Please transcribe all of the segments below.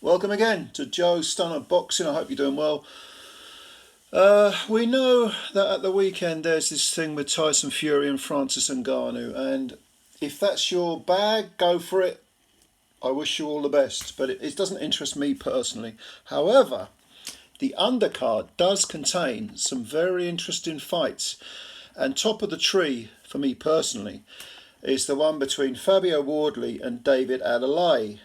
Welcome again to Joe Stunner Boxing. I hope you're doing well. We know that at the weekend there's this thing with Tyson Fury and Francis Ngannou, and if that's your bag, go for it. I wish you all the best, but it doesn't interest me personally. However, the undercard does contain some very interesting fights, and top of the tree for me personally is the one between Fabio Wardley and David Adeleye.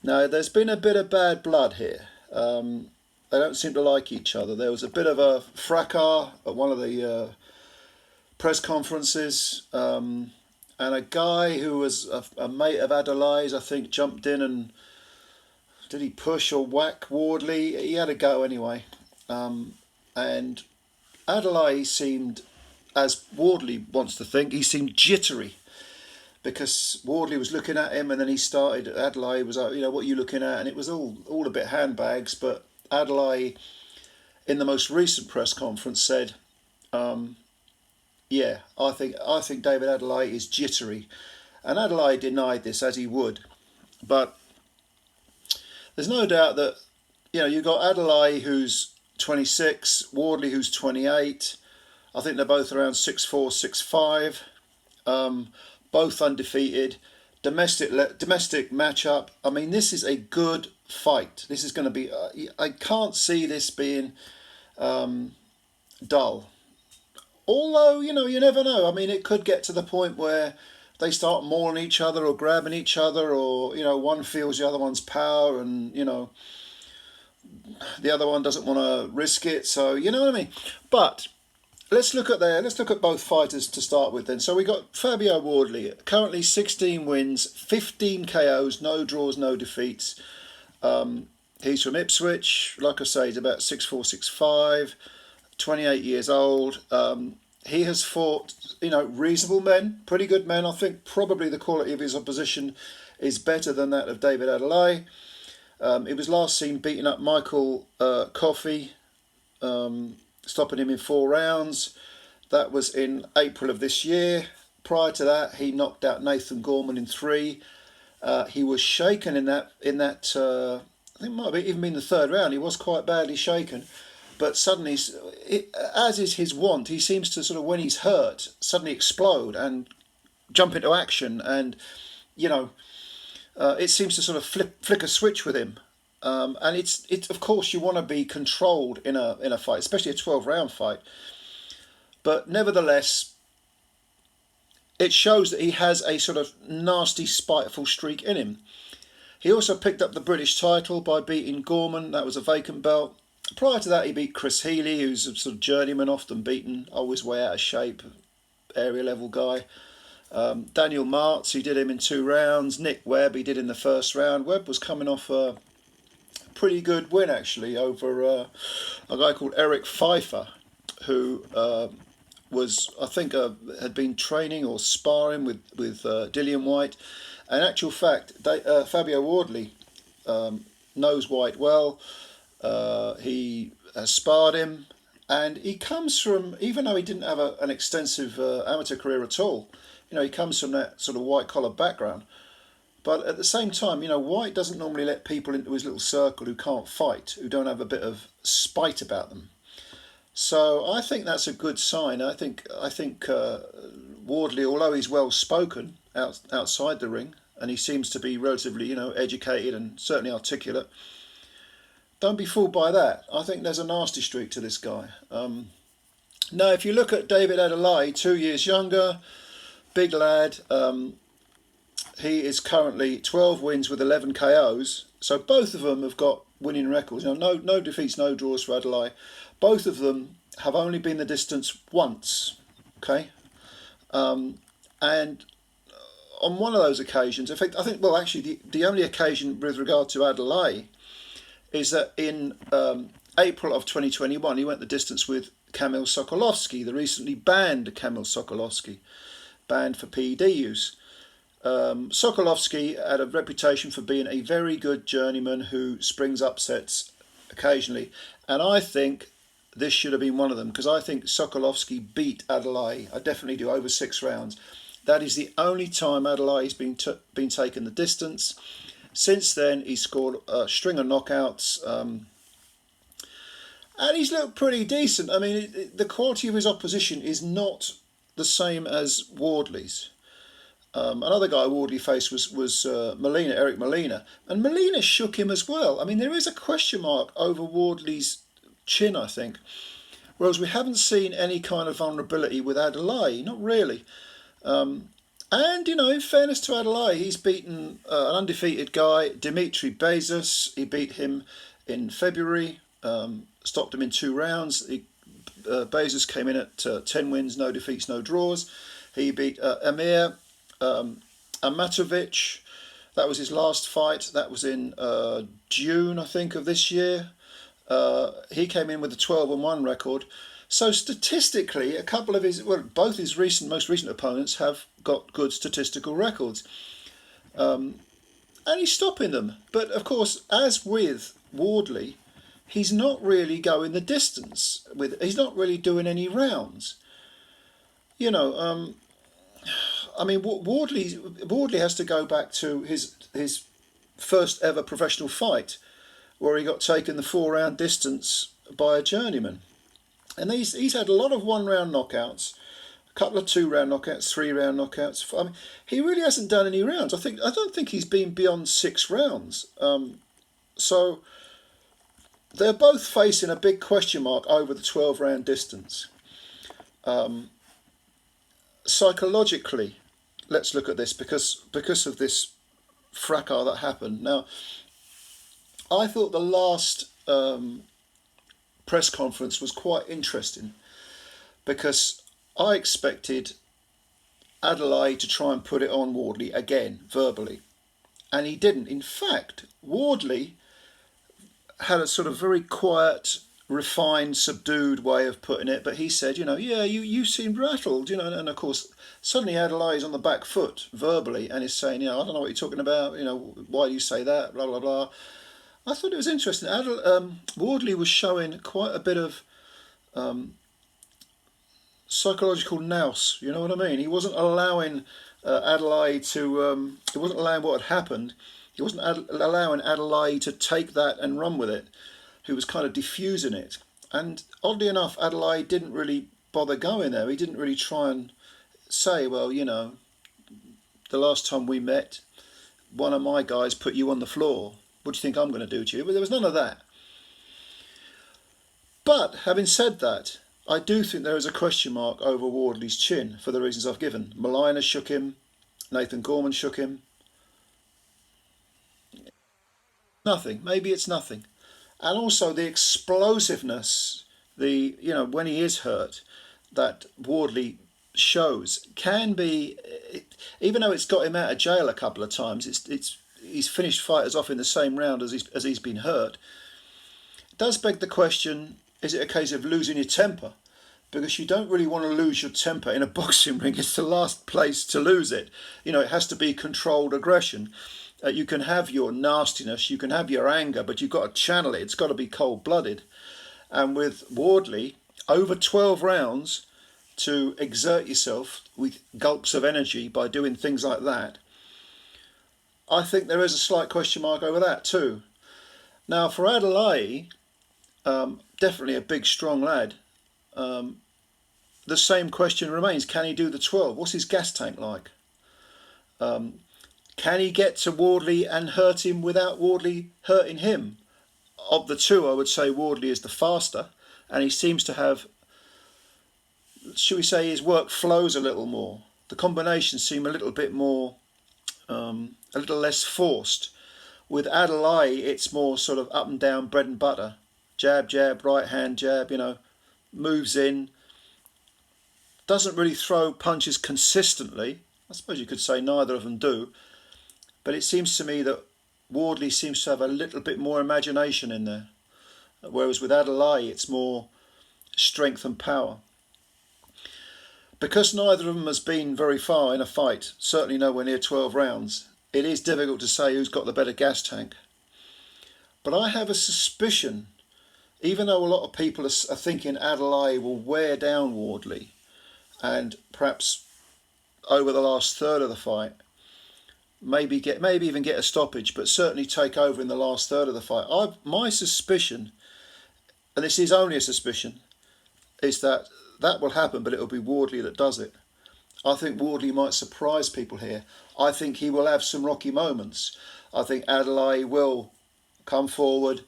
Now, there's been a bit of bad blood here. They don't seem to like each other. There was a bit of a fracas at one of the press conferences, and a guy who was a mate of Adelaide, I think, jumped in and did he push or whack Wardley? He had a go anyway. And Adelaide seemed, as Wardley wants to think, he seemed jittery, because Wardley was looking at him and then he started, Adelaide was like, what are you looking at? And it was all a bit handbags, but Adelaide, in the most recent press conference, said, yeah, I think David Adelaide is jittery. And Adelaide denied this, as he would. But there's no doubt that, you've got Adelaide, who's 26, Wardley, who's 28. I think they're both around 6'4", 6'5". Both undefeated, domestic matchup. I mean, this is a good fight. This is going to be. I can't see this being dull. Although you never know. I mean, it could get to the point where they start mauling each other or grabbing each other, or one feels the other one's power, and the other one doesn't want to risk it. So you know what I mean. But Let's look at both fighters to start with then. So we got Fabio Wardley, currently 16 wins, 15 KOs, no draws, no defeats. He's from Ipswich. Like I say, he's about 6'4", 6'5", 28 years old. He has fought, reasonable men, pretty good men. I think probably the quality of his opposition is better than that of David Adelaide. He was last seen beating up Michael Coffey, stopping him in 4 rounds. That was in April of this year. Prior to that, he knocked out Nathan Gorman in 3. He was shaken in that. I think it might have even been the 3rd round. He was quite badly shaken, but suddenly, as is his wont, he seems to sort of, when he's hurt, suddenly explode and jump into action, and it seems to sort of flick a switch with him. And it's of course you want to be controlled in a fight, especially a 12-round fight. But nevertheless, it shows that he has a sort of nasty, spiteful streak in him. He also picked up the British title by beating Gorman. That was a vacant belt. Prior to that, he beat Chris Healy, who's a sort of journeyman, often beaten, always way out of shape, area level guy. Daniel Martz, he did him in 2 rounds. Nick Webb, he did in the 1st round. Webb was coming off a pretty good win actually over a guy called Eric Pfeiffer, who was, I think, had been training or sparring with Dillian White. And in actual fact, Fabio Wardley knows White well. He has sparred him, and he comes from, even though he didn't have an extensive amateur career at all, he comes from that sort of white-collar background. But at the same time, White doesn't normally let people into his little circle who can't fight, who don't have a bit of spite about them. So I think that's a good sign. I think Wardley, although he's well spoken outside the ring, and he seems to be relatively, educated and certainly articulate, don't be fooled by that. I think there's a nasty streak to this guy. Now, if you look at David Adelaide, 2 years younger, big lad. He is currently 12 wins with 11 KOs. So both of them have got winning records. No defeats, no draws for Adelaide. Both of them have only been the distance once. Okay, and on one of those occasions, in fact, I think, well, actually, the only occasion with regard to Adelaide is that in April of 2021, he went the distance with Kamil Sokolovsky, the recently banned Kamil Sokolovsky, banned for PED use. Sokolovsky had a reputation for being a very good journeyman who springs upsets occasionally, and I think this should have been one of them, because I think Sokolovsky beat Adelaide. I definitely do, over 6 rounds. That is the only time Adelaide's been taken the distance, Since then, he's scored a string of knockouts, and he's looked pretty decent. I mean, the quality of his opposition is not the same as Wardley's. Another guy Wardley faced was Molina, Eric Molina, and Molina shook him as well. I mean, there is a question mark over Wardley's chin, I think, whereas we haven't seen any kind of vulnerability with Adeleye, not really. And, in fairness to Adeleye, he's beaten an undefeated guy, Dimitri Bezos. He beat him in February, stopped him in 2 rounds. Bezos came in at 10 wins, no defeats, no draws. He beat Amir Amatovic. That was his last fight. That was in June, I think, of this year. He came in with a 12-1 record. So statistically, both his most recent opponents have got good statistical records, and he's stopping them. But of course, as with Wardley, he's not really going the distance. He's not really doing any rounds. I mean, Wardley has to go back to his first ever professional fight, where he got taken the 4-round distance by a journeyman. And he's had a lot of 1-round knockouts, a couple of 2-round knockouts, 3-round knockouts. I mean, he really hasn't done any rounds. I don't think he's been beyond 6 rounds. So they're both facing a big question mark over the 12-round distance. Psychologically, let's look at this because of this fracas that happened. Now, I thought the last press conference was quite interesting, because I expected Adeleye to try and put it on Wardley again verbally, and he didn't. In fact, Wardley had a sort of very quiet, refined, subdued way of putting it, but he said, you seemed rattled, and of course suddenly Adeleye on the back foot verbally and is saying, I don't know what you're talking about, why do you say that, blah blah blah. I thought it was interesting. Wardley was showing quite a bit of psychological nous. You know what I mean? He wasn't allowing Adeleye to. He wasn't allowing what had happened. He wasn't allowing Adeleye to take that and run with it. He was kind of diffusing it. And oddly enough, Adeleye didn't really bother going there. He didn't really try and say, well, the last time we met, one of my guys put you on the floor. What do you think I'm going to do to you? But there was none of that. But having said that, I do think there is a question mark over Wardley's chin for the reasons I've given. Molina shook him. Nathan Gorman shook him. Nothing. Maybe it's nothing. And also the explosiveness, when he is hurt, that Wardley shows can be, even though it's got him out of jail a couple of times, he's finished fighters off in the same round as he's been hurt. It does beg the question, is it a case of losing your temper? Because you don't really want to lose your temper in a boxing ring. It's the last place to lose it. It has to be controlled aggression. You can have your nastiness, you can have your anger, but you've got to channel it. It's got to be cold-blooded. And with Wardley, over 12 rounds, to exert yourself with gulps of energy by doing things like that, I think there is a slight question mark over that too. Now, for Adeleye, definitely a big, strong lad. The same question remains: can he do the 12? What's his gas tank like? Can he get to Wardley and hurt him without Wardley hurting him? Of the two, I would say Wardley is the faster, and he seems to have, should we say, his work flows a little more. The combinations seem a little bit more, a little less forced. With Adeleye, it's more sort of up and down, bread and butter. Jab, jab, right hand jab, moves in. Doesn't really throw punches consistently. I suppose you could say neither of them do. But it seems to me that Wardley seems to have a little bit more imagination in there. Whereas with Adeleye, it's more strength and power. Because neither of them has been very far in a fight, certainly nowhere near 12 rounds, it is difficult to say who's got the better gas tank. But I have a suspicion, even though a lot of people are thinking Adeleye will wear down Wardley, and perhaps over the last third of the fight, maybe even get a stoppage, but certainly take over in the last third of the fight. My suspicion, and this is only a suspicion, is that will happen, but it'll be Wardley that does it. I think Wardley might surprise people here. I think he will have some rocky moments. I think Adeleye will come forward,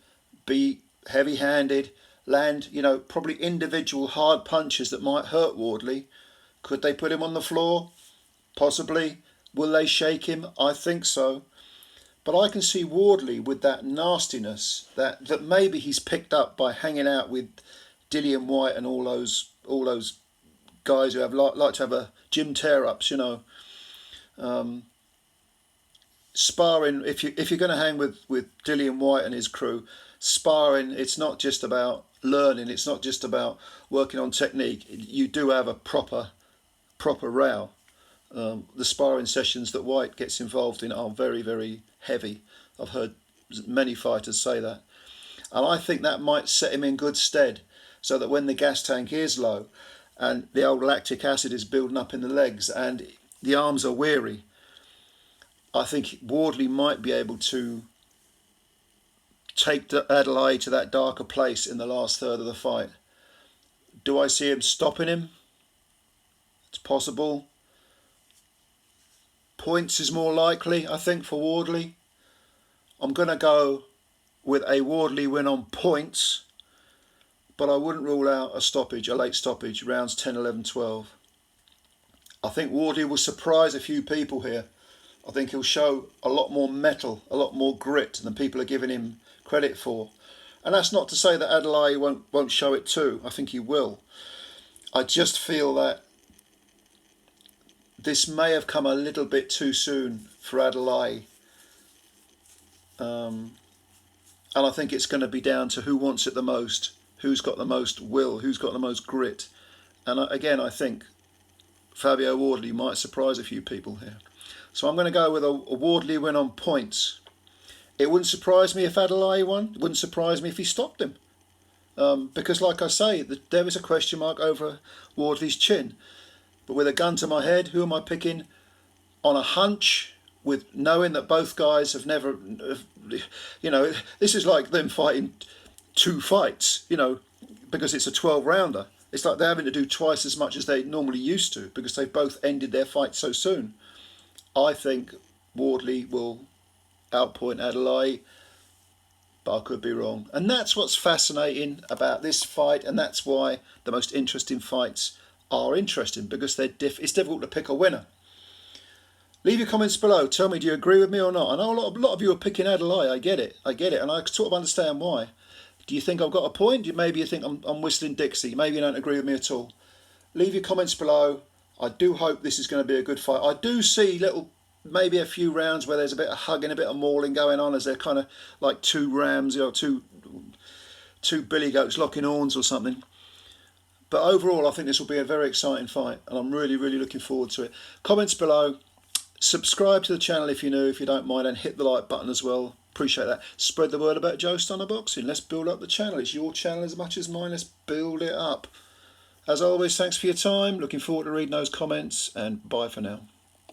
be heavy-handed, land, probably individual hard punches that might hurt Wardley. Could they put him on the floor? Possibly. Will they shake him? I think so. But I can see Wardley with that nastiness that maybe he's picked up by hanging out with Dillian Whyte and all those guys who have like to have a gym tear-ups, sparring. If you're going to hang with Dillian Whyte and his crew, sparring, it's not just about learning. It's not just about working on technique. You do have a proper row. The sparring sessions that Whyte gets involved in are very, very heavy. I've heard many fighters say that. And I think that might set him in good stead, so that when the gas tank is low and the old lactic acid is building up in the legs and the arms are weary, I think Wardley might be able to take Adeleye to that darker place in the last third of the fight. Do I see him stopping him? It's possible. Points is more likely, I think, for Wardley. I'm going to go with a Wardley win on points, but I wouldn't rule out a late stoppage, rounds 10, 11, 12. I think Wardley will surprise a few people here. I think he'll show a lot more mettle, a lot more grit than people are giving him credit for. And that's not to say that Adeleye won't show it too. I think he will. I just feel that this may have come a little bit too soon for Adeleye. And I think it's going to be down to who wants it the most, who's got the most will, who's got the most grit. And again, I think Fabio Wardley might surprise a few people here. So I'm going to go with a Wardley win on points. It wouldn't surprise me if Adeleye won. It wouldn't surprise me if he stopped him. Because like I say, there is a question mark over Wardley's chin. But with a gun to my head, who am I picking? On a hunch, with knowing that both guys have never, this is like them fighting 2 fights, because it's a 12-rounder. It's like they're having to do twice as much as they normally used to, because they've both ended their fight so soon. I think Wardley will outpoint Adeleye, but I could be wrong. And that's what's fascinating about this fight, and that's why the most interesting fights are interesting, because it's difficult to pick a winner. Leave your comments below. Tell me, do you agree with me or not? I know a lot of you are picking Adeleye. I get it, and I sort of understand why. Do you think I've got a point? Maybe you think I'm whistling Dixie. Maybe you don't agree with me at all. Leave your comments below. I do hope this is going to be a good fight. I do see maybe a few rounds where there's a bit of hugging, a bit of mauling going on, as they're kind of like 2 rams, two billy goats locking horns or something. But overall, I think this will be a very exciting fight, and I'm really, really looking forward to it. Comments below. Subscribe to the channel if you're new, if you don't mind, and hit the like button as well. Appreciate that. Spread the word about Joe Stunner Boxing. Let's build up the channel. It's your channel as much as mine. Let's build it up. As always, thanks for your time. Looking forward to reading those comments, and bye for now.